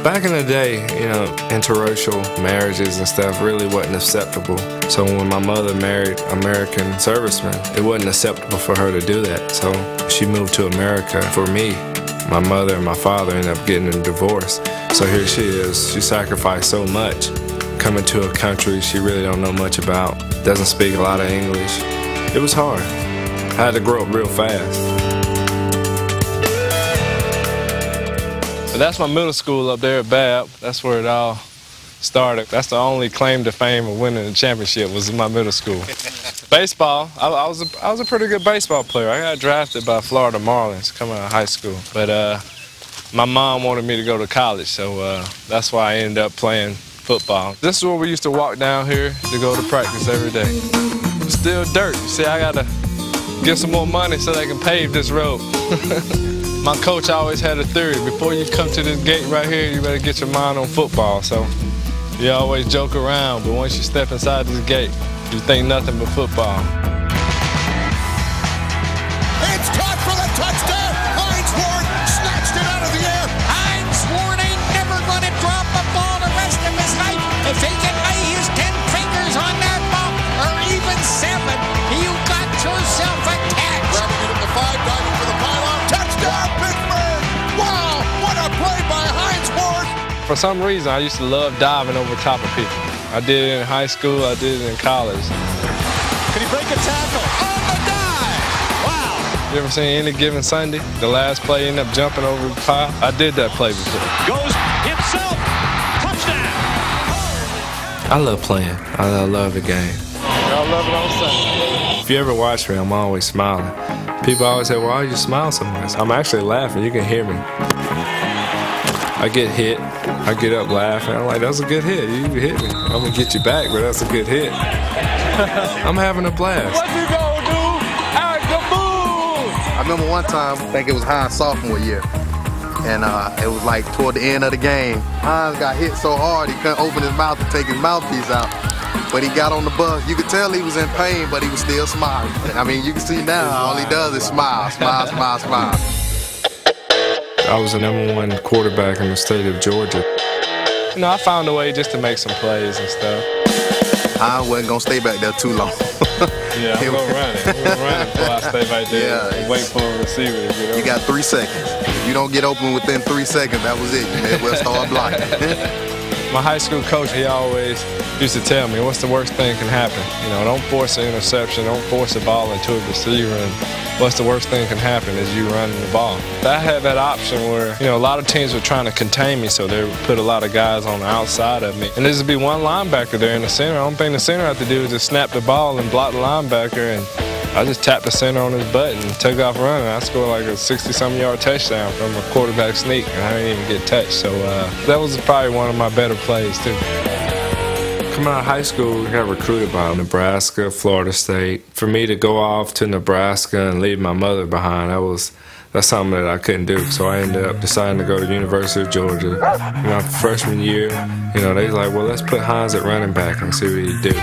Back in the day, you know, interracial marriages and stuff really wasn't acceptable. So when my mother married American servicemen, it wasn't acceptable for her to do that. So she moved to America for me. My mother and my father ended up getting a divorce. So here she is. She sacrificed so much coming to a country she really don't know much about, doesn't speak a lot of English. It was hard. I had to grow up real fast. So that's my middle school up there at Babb. That's where it all started. That's the only claim to fame of winning the championship was in my middle school. Baseball, I was a pretty good baseball player. I got drafted by Florida Marlins coming out of high school. But my mom wanted me to go to college, so that's why I ended up playing football. This is where we used to walk down here to go to practice every day. It's still dirt. You see, I gotta get some more money so they can pave this road. My coach always had a theory, before you come to this gate right here, you better get your mind on football. So you always joke around, but once you step inside this gate, you think nothing but football. It's caught for the touchdown! Hines Ward snatched it out of the air! Hines Ward ain't never gonna drop a ball the rest of his life. If he can lay his 10 fingers on that ball, or even 7, you got yourself a catch. Grabbing it at the 5, diving for the pylon. Touchdown, Pittsburgh! Wow, what a play by Hines Ward! For some reason, I used to love diving over top of people. I did it in high school, I did it in college. Can he break a tackle? On the dive! Wow! You ever seen Any Given Sunday? The last play ended up jumping over the pile. I did that play before. Goes himself! Touchdown! I love playing. I love the game. I love it on Sunday. If you ever watch me, I'm always smiling. People always say, why do you smile so much? I'm actually laughing. You can hear me. I get hit. I get up laughing. I'm like, that's a good hit. You hit me. I'm going to get you back, but that's a good hit. I'm having a blast. What you gonna do? I remember one time, I think it was Hines' sophomore year, and it was like toward the end of the game. Hines got hit so hard he couldn't open his mouth to take his mouthpiece out. But he got on the bus. You could tell he was in pain, but he was still smiling. I mean, you can see now, all he does is smile, smile, smile, smile. I was the #1 quarterback in the state of Georgia. You know, I found a way just to make some plays and stuff. Hines wasn't going to stay back there too long. Yeah, I'm going to run it. I'm going to run it before I stay back there and wait for a receiver to get over. You got 3 seconds. If you don't get open within 3 seconds, that was it. You may as well start blocking. My high school coach, he always used to tell me, what's the worst thing that can happen? You know, don't force an interception, don't force a ball into a receiver, and what's the worst thing that can happen is you running the ball. I had that option where, you know, a lot of teams were trying to contain me, so they would put a lot of guys on the outside of me. And there would be one linebacker there in the center. The only thing the center had to do is just snap the ball and block the linebacker, and I just tapped the center on his butt and took off running. I scored like a 60-something yard touchdown from a quarterback sneak, and I didn't even get touched. So that was probably one of my better plays, too. Coming out of high school, I got recruited by Nebraska, Florida State. For me to go off to Nebraska and leave my mother behind, that's something that I couldn't do. So I ended up deciding to go to the University of Georgia. My freshman year, you know, they was like, well, let's put Hines at running back and see what he'd do.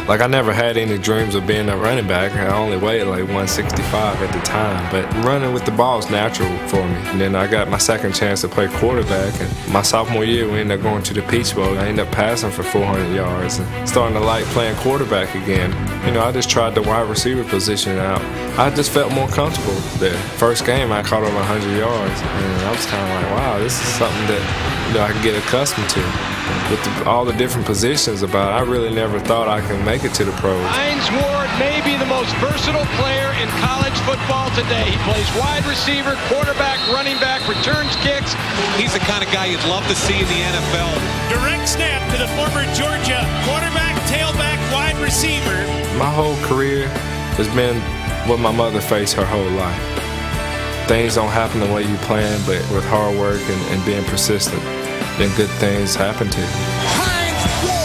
Like, I never had any dreams of being a running back. I only weighed like 165 at the time, but running with the ball is natural for me. And then I got my second chance to play quarterback, and my sophomore year we ended up going to the Peach Bowl. I ended up passing for 400 yards and starting to like playing quarterback again. You know, I just tried the wide receiver position out. I just felt more comfortable there. First game I caught over 100 yards, and I was kind of like, wow, this is something that, you know, I can get accustomed to. With all the different positions about it, I really never thought I could make it to the pros. Hines Ward may be the most versatile player in college football today. He plays wide receiver, quarterback, running back, returns kicks. He's the kind of guy you'd love to see in the NFL. Direct snap to the former Georgia quarterback, tailback, wide receiver. My whole career has been what my mother faced her whole life. Things don't happen the way you plan, but with hard work and being persistent, then good things happen to you. Hines Ward!